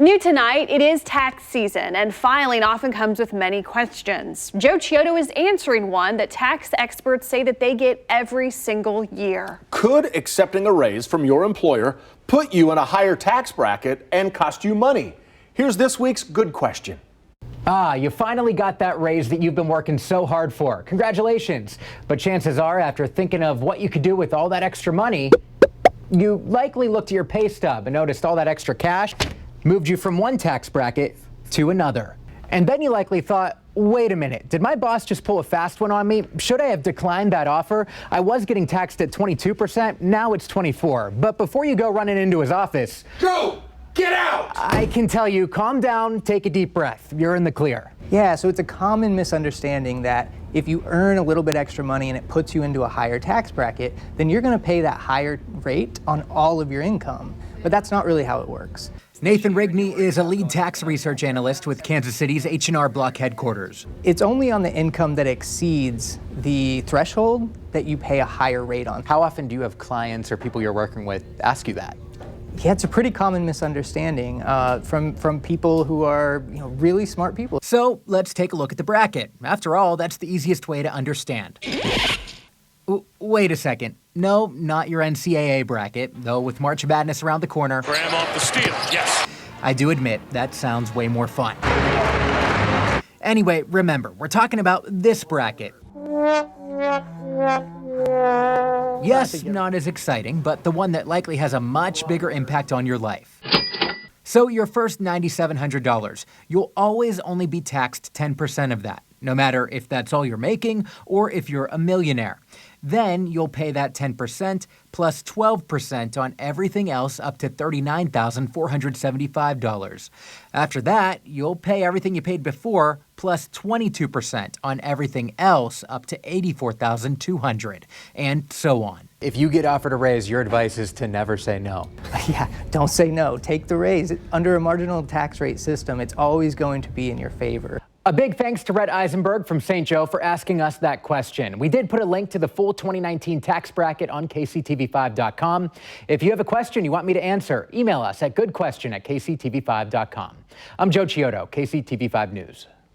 New tonight, it is tax season, and filing often comes with many questions. Joe Chiodo is answering one that tax experts say that they get every single year. Could accepting a raise from your employer put you in a higher tax bracket and cost you money? Here's this week's good question. You finally got that raise that you've been working so hard for. Congratulations. But chances are, after thinking of what you could do with all that extra money, you likely looked at your pay stub and noticed all that extra cash moved you from one tax bracket to another. And then you likely thought, wait a minute, did my boss just pull a fast one on me? Should I have declined that offer? I was getting taxed at 22%, now it's 24%. But before you go running into his office, Go! Get out! I can tell you, calm down, take a deep breath. You're in the clear. Yeah, so it's a common misunderstanding that if you earn a little bit extra money and it puts you into a higher tax bracket, then you're going to pay that higher rate on all of your income. But that's not really how it works. Nathan Rigney is a lead tax research analyst with Kansas City's H&R Block headquarters. It's only on the income that exceeds the threshold that you pay a higher rate on. How often do you have clients or people you're working with ask you that? Yeah, it's a pretty common misunderstanding from people who are really smart people. So let's take a look at the bracket. After all, that's the easiest way to understand. Wait a second. No, not your NCAA bracket, though with March Madness around the corner. Graham off the steal, yes. I do admit, that sounds way more fun. Anyway, remember, we're talking about this bracket. Yes, not as exciting, but the one that likely has a much bigger impact on your life. So your first $9,700, you'll always only be taxed 10% of that, no matter if that's all you're making or if you're a millionaire. Then you'll pay that 10% plus 12% on everything else up to $39,475. After that, you'll pay everything you paid before plus 22% on everything else up to $84,200, and so on. If you get offered a raise, your advice is to never say no. Yeah, don't say no. Take the raise. Under a marginal tax rate system, it's always going to be in your favor. A big thanks to Rhett Eisenberg from St. Joe for asking us that question. We did put a link to the full 2019 tax bracket on kctv5.com. If you have a question you want me to answer, email us at goodquestion@kctv5.com. I'm Joe Chiodo, KCTV5 News.